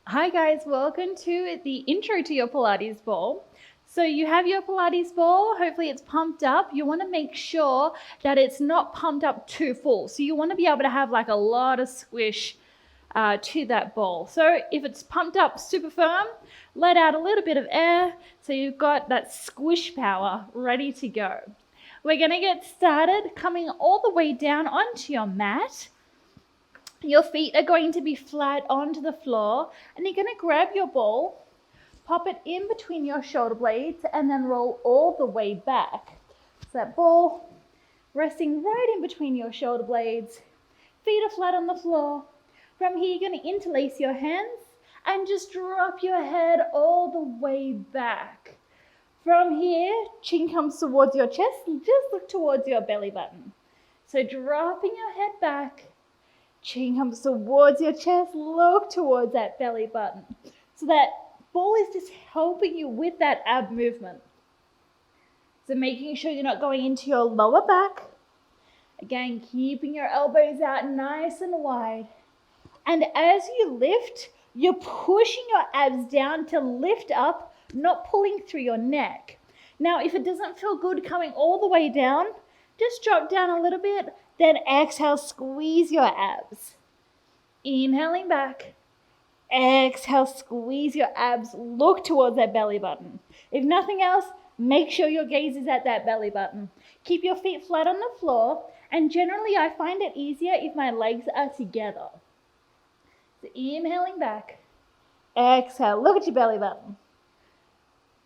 Hi guys, welcome to the intro to your Pilates ball. So you have your Pilates ball, hopefully it's pumped up. You want to make sure that it's not pumped up too full. So you want to be able to have like a lot of squish to that ball. So if it's pumped up super firm, let out a little bit of air so you've got that squish power ready to go. We're going to get started coming all the way down onto your mat. Your feet are going to be flat onto the floor, and you're going to grab your ball, pop it in between your shoulder blades, and then roll all the way back. So that ball resting right in between your shoulder blades, feet are flat on the floor. From here, you're going to interlace your hands and just drop your head all the way back. From here, chin comes towards your chest, just look towards your belly button. So dropping your head back, chin comes towards your chest, look towards that belly button. So that ball is just helping you with that ab movement. So making sure you're not going into your lower back. Again, keeping your elbows out nice and wide. And as you lift, you're pushing your abs down to lift up, not pulling through your neck. Now, if it doesn't feel good coming all the way down, just drop down a little bit, then exhale, squeeze your abs. Inhaling back, exhale, squeeze your abs, look towards that belly button. If nothing else, make sure your gaze is at that belly button. Keep your feet flat on the floor, and generally I find it easier if my legs are together. So inhaling back, exhale, look at your belly button.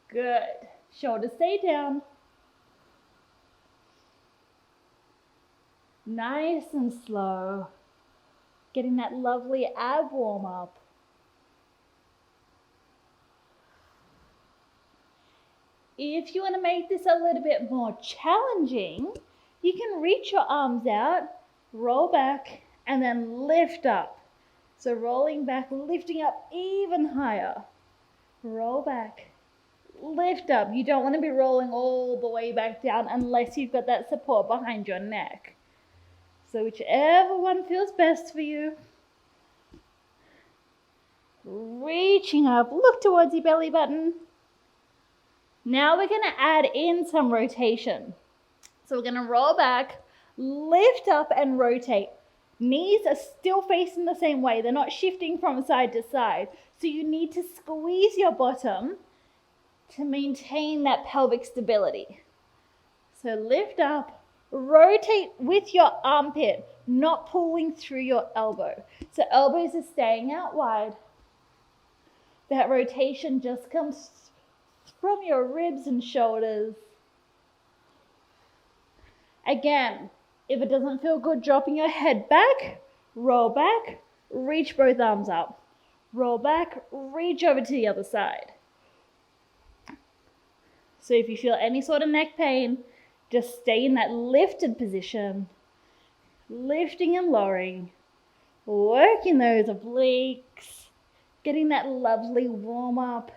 Good. Shoulders stay down. Nice and slow. Getting that lovely ab warm up. If you want to make this a little bit more challenging, you can reach your arms out, roll back, and then lift up. So rolling back, lifting up even higher. Roll back, lift up. You don't want to be rolling all the way back down unless you've got that support behind your neck. So whichever one feels best for you. Reaching up, look towards your belly button. Now we're going to add in some rotation. So we're going to roll back, lift up and rotate. Knees are still facing the same way. They're not shifting from side to side. So you need to squeeze your bottom to maintain that pelvic stability. So lift up, rotate with your armpit, not pulling through your elbow. So elbows are staying out wide. That rotation just comes from your ribs and shoulders. Again, if it doesn't feel good dropping your head back, roll back, reach both arms up. Roll back, reach over to the other side. So if you feel any sort of neck pain, just stay in that lifted position, lifting and lowering, working those obliques, getting that lovely warm up.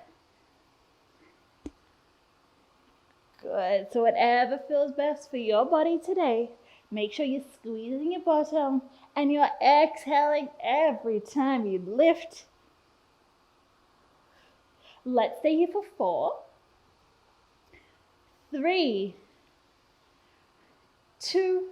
Good. So whatever feels best for your body today, make sure you're squeezing your bottom and you're exhaling every time you lift. Let's stay here for 4, 3, 2,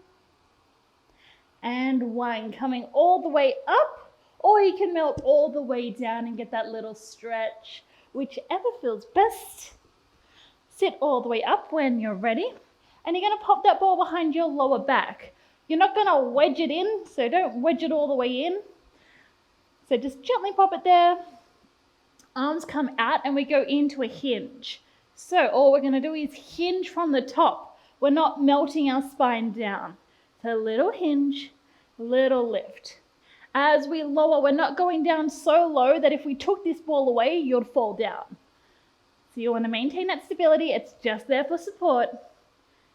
and 1. Coming all the way up, or you can melt all the way down and get that little stretch, whichever feels best. Sit all the way up when you're ready, and you're going to pop that ball behind your lower back. You're not going to wedge it in, so don't wedge it all the way in. So just gently pop it there. Arms come out and we go into a hinge. So all we're going to do is hinge from the top. We're not melting our spine down. So little hinge, little lift. As we lower, we're not going down so low that if we took this ball away, you'd fall down. So you want to maintain that stability. It's just there for support.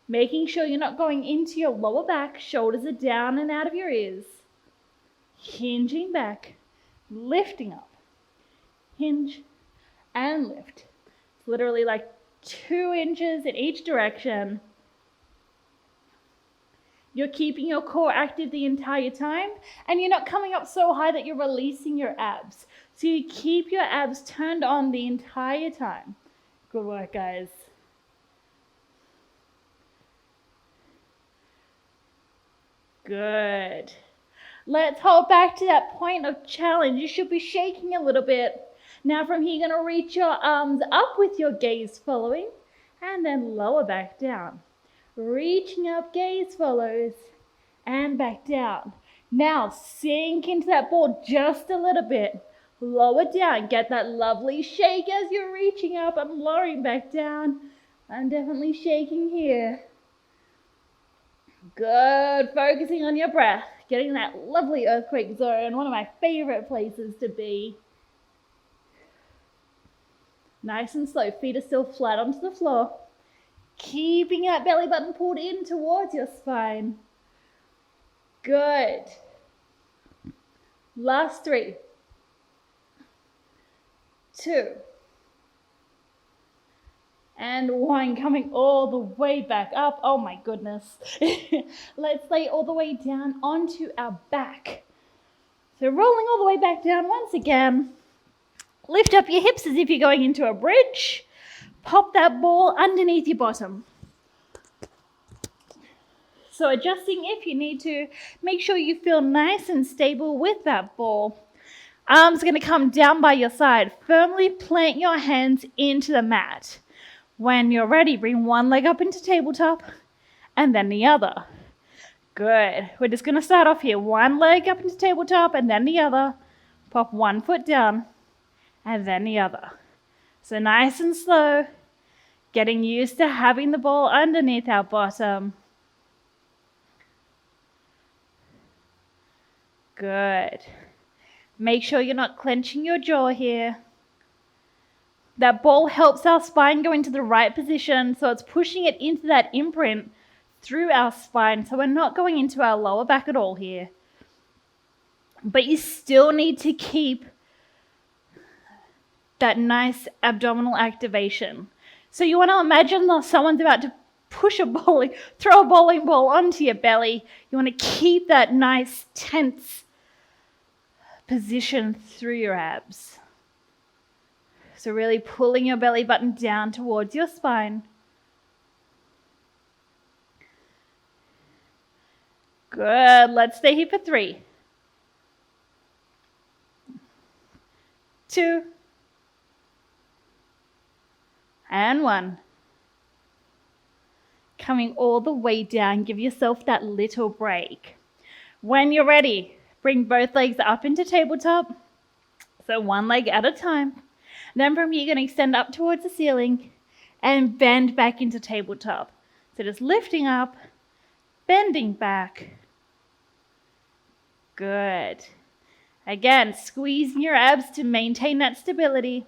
Making sure you're not going into your lower back. Shoulders are down and out of your ears. Hinging back, lifting up. Hinge and lift. It's literally like 2 inches in each direction. You're keeping your core active the entire time, and you're not coming up so high that you're releasing your abs. So you keep your abs turned on the entire time. Good work, guys. Good. Let's hold back to that point of challenge. You should be shaking a little bit. Now from here, you're going to reach your arms up with your gaze following, and then lower back down. Reaching up, gaze follows, and back down. Now sink into that ball just a little bit. Lower down. Get that lovely shake as you're reaching up and lowering back down. I'm definitely shaking here. Good. Focusing on your breath. Getting that lovely earthquake zone. One of my favorite places to be. Nice and slow. Feet are still flat onto the floor. Keeping that belly button pulled in towards your spine. Good. Last 3. 2. And 1. Coming all the way back up. Oh my goodness. Let's lay all the way down onto our back. So rolling all the way back down once again. Lift up your hips as if you're going into a bridge. Pop that ball underneath your bottom. So adjusting if you need to. Make sure you feel nice and stable with that ball. Arms are going to come down by your side. Firmly plant your hands into the mat. When you're ready, bring one leg up into tabletop and then the other. Good. We're just going to start off here. One leg up into tabletop and then the other. Pop one foot down and then the other. So nice and slow. Getting used to having the ball underneath our bottom. Good. Make sure you're not clenching your jaw here. That ball helps our spine go into the right position, so it's pushing it into that imprint through our spine, so we're not going into our lower back at all here. But you still need to keep that nice abdominal activation. So you want to imagine that someone's about to throw a bowling ball onto your belly. You want to keep that nice tense position through your abs. So really pulling your belly button down towards your spine. Good. Let's stay here for 3. 2. And 1. Coming all the way down, give yourself that little break. When you're ready, bring both legs up into tabletop. So one leg at a time. Then from here, you're going to extend up towards the ceiling and bend back into tabletop. So just lifting up, bending back. Good. Again, squeezing your abs to maintain that stability.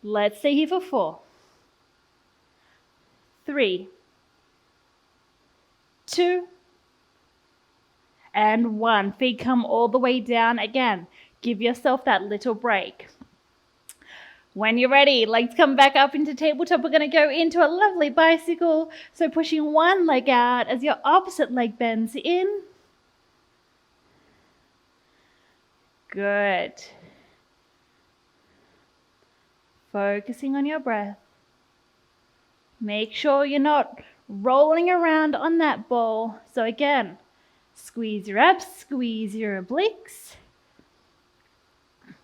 Let's stay here for 4. 3. 2. And 1. Feet come all the way down again. Give yourself that little break. When you're ready, legs come back up into tabletop. We're going to go into a lovely bicycle. So pushing one leg out as your opposite leg bends in. Good. Focusing on your breath. Make sure you're not rolling around on that ball. So again, squeeze your abs, squeeze your obliques.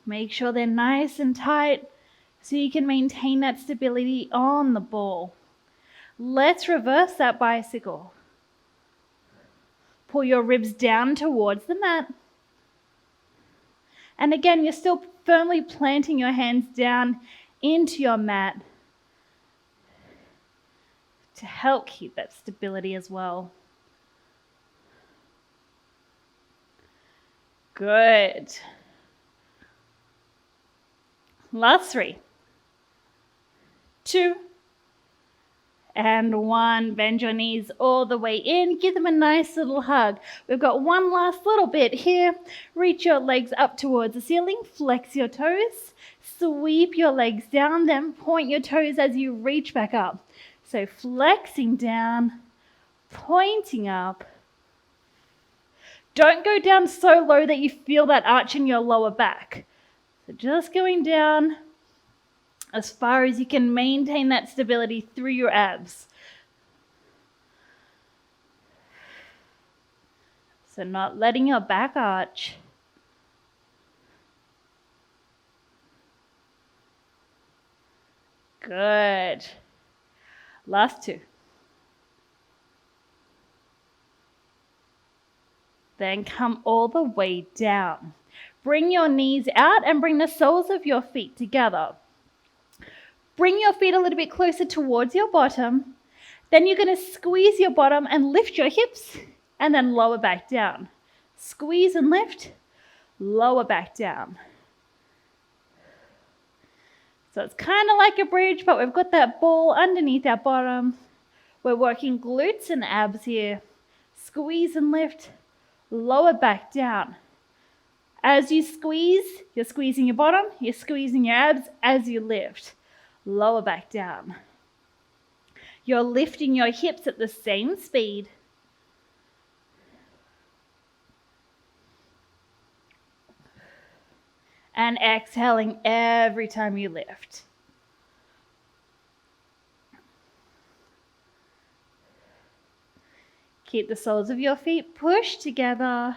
Make sure they're nice and tight so you can maintain that stability on the ball. Let's reverse that bicycle. Pull your ribs down towards the mat. And again, you're still firmly planting your hands down into your mat to help keep that stability as well. Good. Last 3. 2. And 1. Bend your knees all the way in. Give them a nice little hug. We've got one last little bit here. Reach your legs up towards the ceiling. Flex your toes. Sweep your legs down. Then point your toes as you reach back up. So flexing down, pointing up. Don't go down so low that you feel that arch in your lower back. So just going down as far as you can maintain that stability through your abs. So not letting your back arch. Good. Last two. Then come all the way down. Bring your knees out and bring the soles of your feet together. Bring your feet a little bit closer towards your bottom. Then you're going to squeeze your bottom and lift your hips and then lower back down. Squeeze and lift, lower back down. So it's kind of like a bridge, but we've got that ball underneath our bottom. We're working glutes and abs here. Squeeze and lift, lower back down. As you squeeze, you're squeezing your bottom, you're squeezing your abs as you lift. Lower back down. You're lifting your hips at the same speed. And exhaling every time you lift. Keep the soles of your feet pushed together.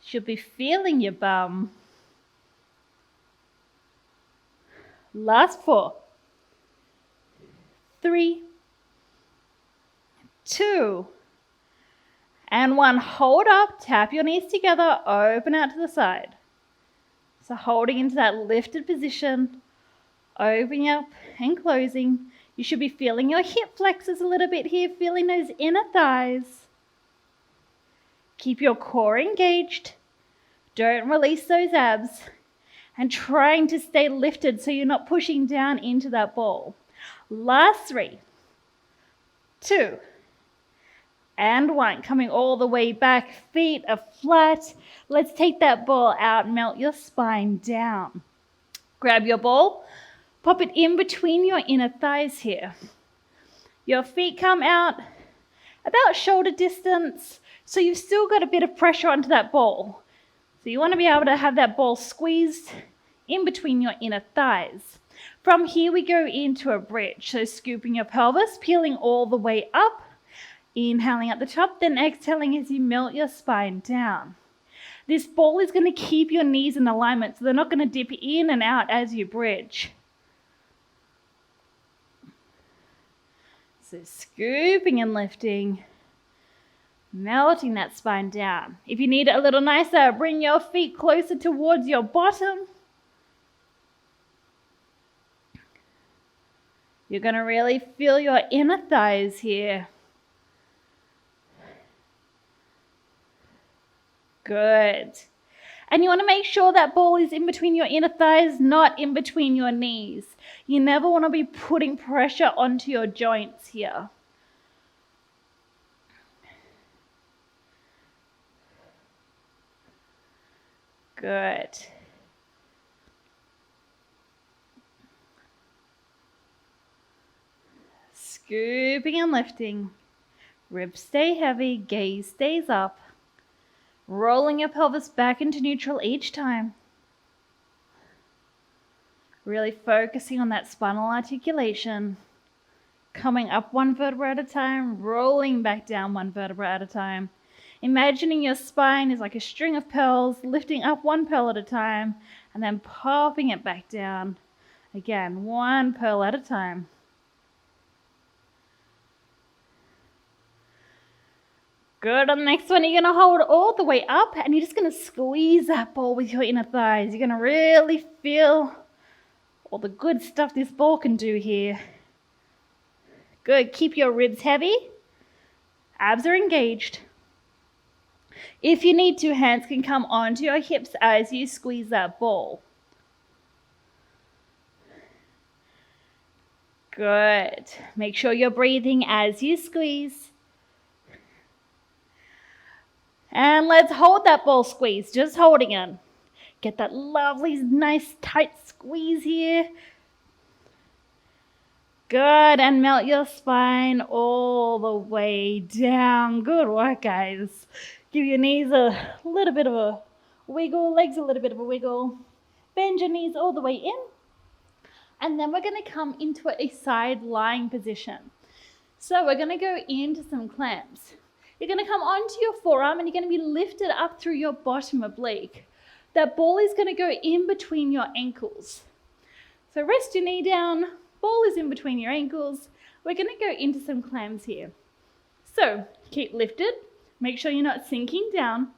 Should be feeling your bum. Last 4, 3, 2, and 1. Hold up, tap your knees together, open out to the side. So holding into that lifted position, opening up and closing. You should be feeling your hip flexors a little bit here, feeling those inner thighs. Keep your core engaged. Don't release those abs. And trying to stay lifted so you're not pushing down into that ball. Last 3, 2, and 1. Coming all the way back, feet are flat. Let's take that ball out, melt your spine down. Grab your ball, pop it in between your inner thighs here. Your feet come out about shoulder distance, so you've still got a bit of pressure onto that ball. So you want to be able to have that ball squeezed in between your inner thighs. From here we go into a bridge. So scooping your pelvis, peeling all the way up, inhaling at the top, then exhaling as you melt your spine down. This ball is going to keep your knees in alignment, so they're not going to dip in and out as you bridge. So scooping and lifting. Melting that spine down. If you need it a little nicer, bring your feet closer towards your bottom. You're going to really feel your inner thighs here. Good. And you want to make sure that ball is in between your inner thighs, not in between your knees. You never want to be putting pressure onto your joints here. Good. Scooping and lifting. Ribs stay heavy, gaze stays up. Rolling your pelvis back into neutral each time. Really focusing on that spinal articulation. Coming up 1 vertebra at a time, rolling back down 1 vertebra at a time. Imagining your spine is like a string of pearls, lifting up 1 pearl at a time, and then popping it back down. Again, 1 pearl at a time. Good. On the next one, you're going to hold all the way up, and you're just going to squeeze that ball with your inner thighs. You're going to really feel all the good stuff this ball can do here. Good. Keep your ribs heavy. Abs are engaged. If you need to, hands can come onto your hips as you squeeze that ball. Good. Make sure you're breathing as you squeeze. And let's hold that ball squeeze, just holding it. Get that lovely, nice, tight squeeze here. Good, and melt your spine all the way down. Good work, guys. Give your knees a little bit of a wiggle, legs a little bit of a wiggle. Bend your knees all the way in. And then we're going to come into a side lying position. So we're going to go into some clams. You're going to come onto your forearm and you're going to be lifted up through your bottom oblique. That ball is going to go in between your ankles. So rest your knee down, ball is in between your ankles. We're going to go into some clams here. So keep lifted, make sure you're not sinking down.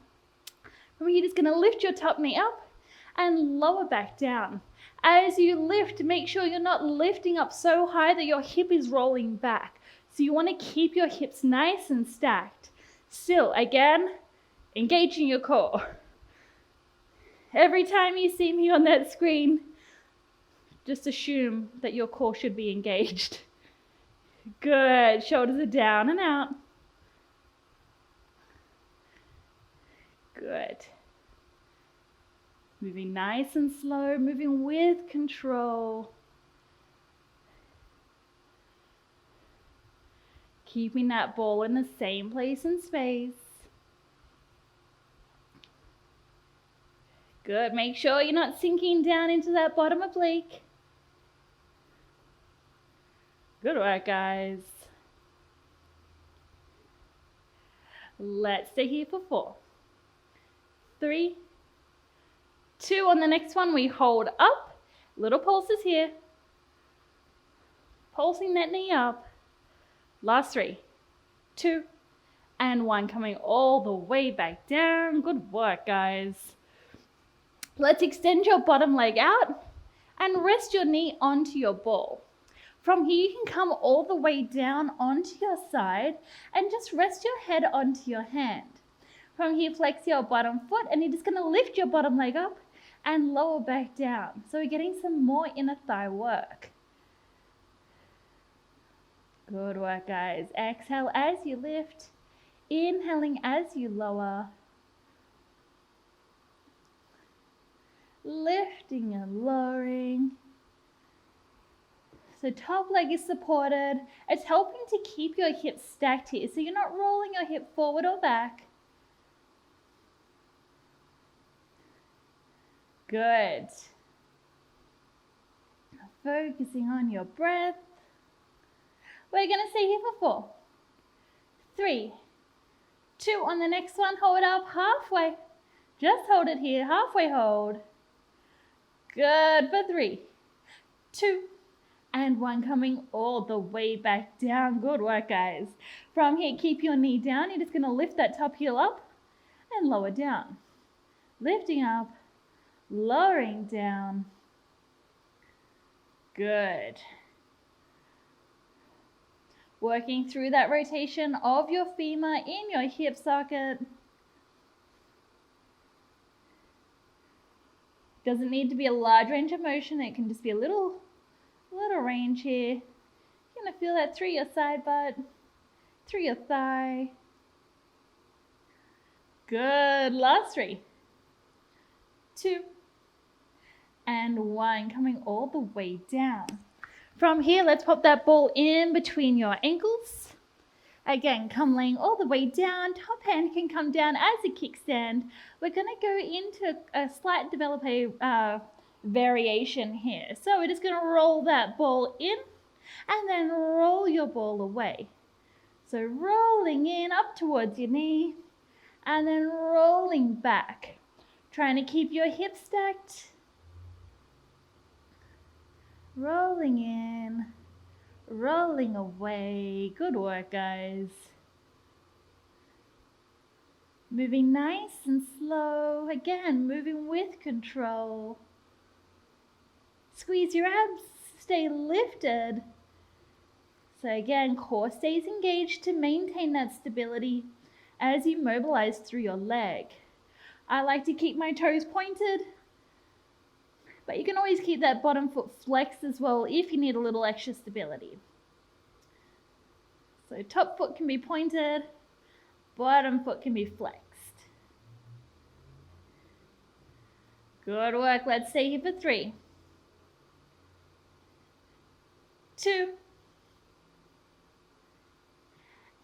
From here, you're just going to lift your top knee up and lower back down. As you lift, make sure you're not lifting up so high that your hip is rolling back. So you want to keep your hips nice and stacked. Still, again, engaging your core. Every time you see me on that screen, just assume that your core should be engaged. Good, shoulders are down and out. Good. Moving nice and slow, moving with control. Keeping that ball in the same place and space. Good, make sure you're not sinking down into that bottom oblique. Good work, guys. Let's stay here for 4, 3, 2. On the next one, we hold up. Little pulses here. Pulsing that knee up. Last 3, 2, and 1. Coming all the way back down. Good work, guys. Let's extend your bottom leg out and rest your knee onto your ball. From here, you can come all the way down onto your side and just rest your head onto your hand. From here, flex your bottom foot and you're just going to lift your bottom leg up and lower back down. So we're getting some more inner thigh work. Good work, guys. Exhale as you lift, inhaling as you lower. Lifting and lowering. So top leg is supported. It's helping to keep your hips stacked here. So you're not rolling your hip forward or back. Good. Focusing on your breath. We're going to stay here for 4, 3, 2. On the next one, hold up halfway. Just hold it here, halfway hold. Good for 3, 2, and 1. Coming all the way back down. Good work, guys. From here, keep your knee down. You're just going to lift that top heel up and lower down. Lifting up, lowering down. Good. Working through that rotation of your femur in your hip socket. Doesn't need to be a large range of motion. It can just be a little range here. You're going to feel that through your side butt, through your thigh. Good. Last 3, 2, and 1. Coming all the way down. From here, let's pop that ball in between your ankles. Again, come laying all the way down. Top hand can come down as a kickstand. We're going to go into a slight variation here. So we're just going to roll that ball in and then roll your ball away. So rolling in up towards your knee and then rolling back. Trying to keep your hips stacked. Rolling in, rolling away. Good work, guys. Moving nice and slow. Again, moving with control. Squeeze your abs, stay lifted. So again, core stays engaged to maintain that stability as you mobilize through your leg. I like to keep my toes pointed, but you can always keep that bottom foot flexed as well if you need a little extra stability. So top foot can be pointed, bottom foot can be flexed. Good work. Let's stay here for 3, 2,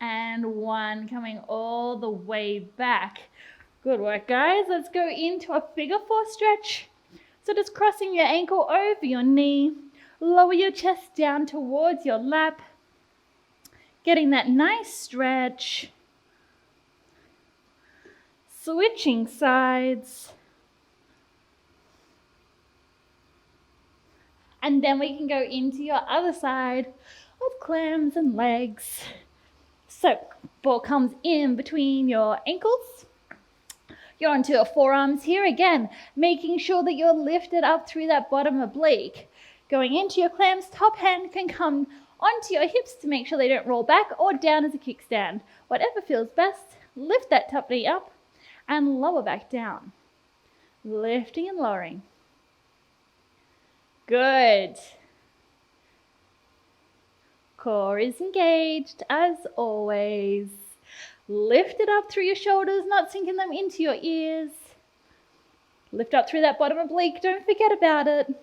and 1. Coming all the way back. Good work, guys. Let's go into a figure 4 stretch. So just crossing your ankle over your knee, lower your chest down towards your lap, getting that nice stretch, switching sides, and then we can go into your other side of clams and legs. So ball comes in between your ankles. You're onto your forearms here again, making sure that you're lifted up through that bottom oblique. Going into your clams, top hand can come onto your hips to make sure they don't roll back or down as a kickstand. Whatever feels best, lift that top knee up and lower back down. Lifting and lowering. Good. Core is engaged as always. Lift it up through your shoulders, not sinking them into your ears. Lift up through that bottom oblique, don't forget about it.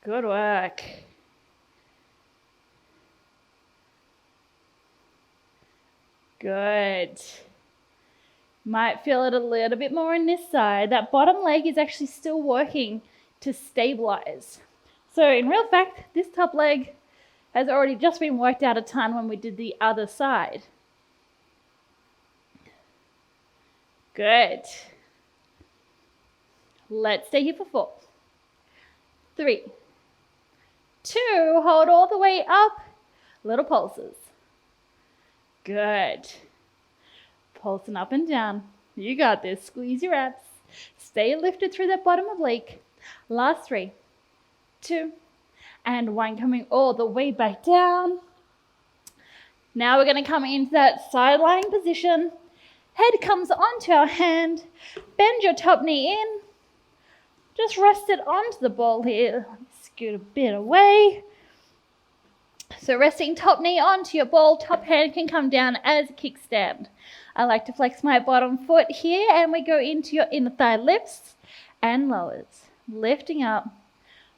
Good work. Good. Might feel it a little bit more on this side. That bottom leg is actually still working to stabilize. So in real fact, this top leg has already just been worked out a ton when we did the other side. Good. Let's stay here for 4, 3, 2, hold all the way up, little pulses. Good. Pulsing up and down. You got this. Squeeze your abs. Stay lifted through that bottom oblique. Last 3, 2, and 1. Coming all the way back down. Now we're going to come into that side lying position. Head comes onto our hand. Bend your top knee in. Just rest it onto the ball here. Scoot a bit away. So resting top knee onto your ball, top hand can come down as a kickstand. I like to flex my bottom foot here, and we go into your inner thigh lifts and lowers. Lifting up,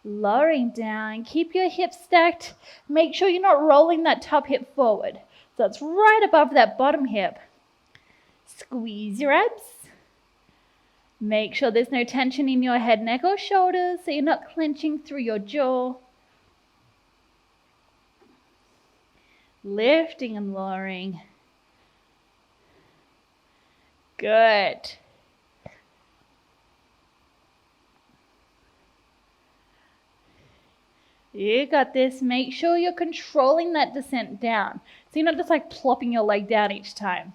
lowering down. Keep your hips stacked. Make sure you're not rolling that top hip forward. So it's right above that bottom hip. Squeeze your abs. Make sure there's no tension in your head, neck, or shoulders, so you're not clenching through your jaw. Lifting and lowering. Good. You got this. Make sure you're controlling that descent down. So you're not just like plopping your leg down each time.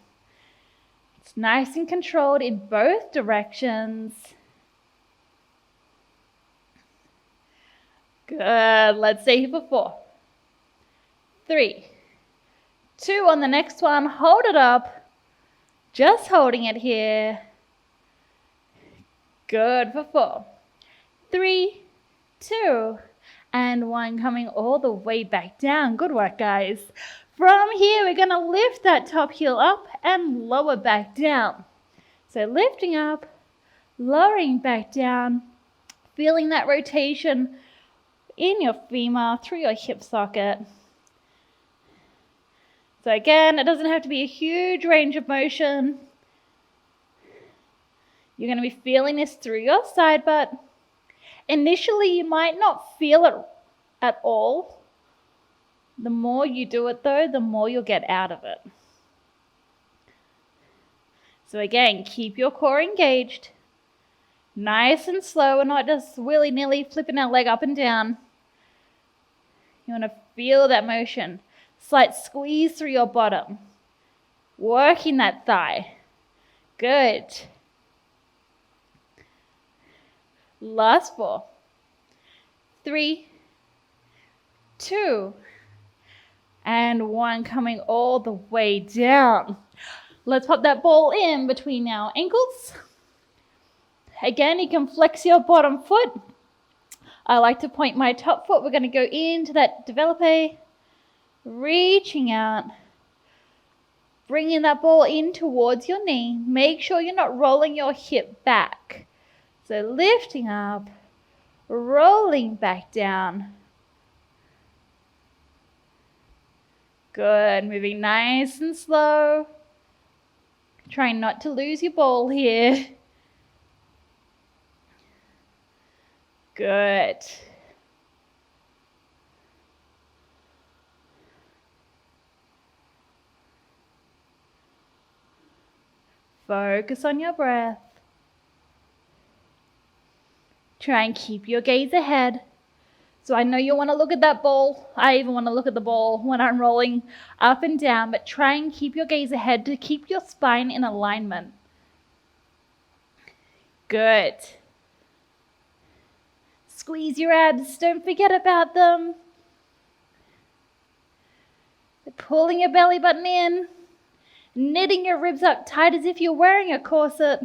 It's nice and controlled in both directions. Good. Let's stay here for 4, 3, 2 on the next one. Hold it up. Just holding it here. Good for 4, 3, 2, and 1. Coming all the way back down. Good work, guys. From here, we're going to lift that top heel up and lower back down. So lifting up, lowering back down, feeling that rotation in your femur through your hip socket. So again, it doesn't have to be a huge range of motion. You're going to be feeling this through your side butt. Initially, you might not feel it at all. The more you do it though, the more you'll get out of it. So again, keep your core engaged. Nice and slow. We're not just willy-nilly flipping our leg up and down. You want to feel that motion. Slight squeeze through your bottom. Working that thigh. Good. Last 4, 3, 2, and 1. Coming all the way down. Let's pop that ball in between our ankles. Again, you can flex your bottom foot. I like to point my top foot. We're going to go into that develope, reaching out, Bringing that ball in towards your knee. Make sure you're not rolling your hip back. So lifting up, rolling back down. Good, moving nice and slow. Trying not to lose your ball here. Good. Focus on your breath. Try and keep your gaze ahead. So I know you want to look at that ball. I even want to look at the ball when I'm rolling up and down, but try and keep your gaze ahead to keep your spine in alignment. Good. Squeeze your abs, don't forget about them. Pulling your belly button in, knitting your ribs up tight as if you're wearing a corset.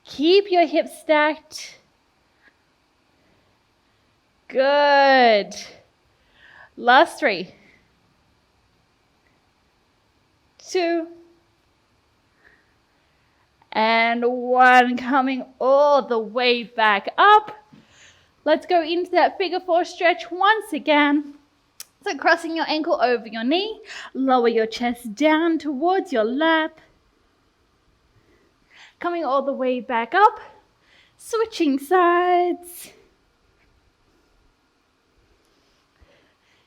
Keep your hips stacked. Good. Last 3, 2, and 1. Coming all the way back up. Let's go into that figure 4 stretch once again. So crossing your ankle over your knee, lower your chest down towards your lap. Coming all the way back up, switching sides.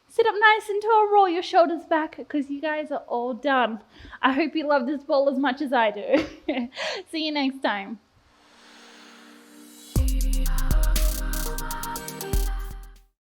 Sit up nice and tall, roll your shoulders back because you guys are all done. I hope you love this ball as much as I do. See you next time.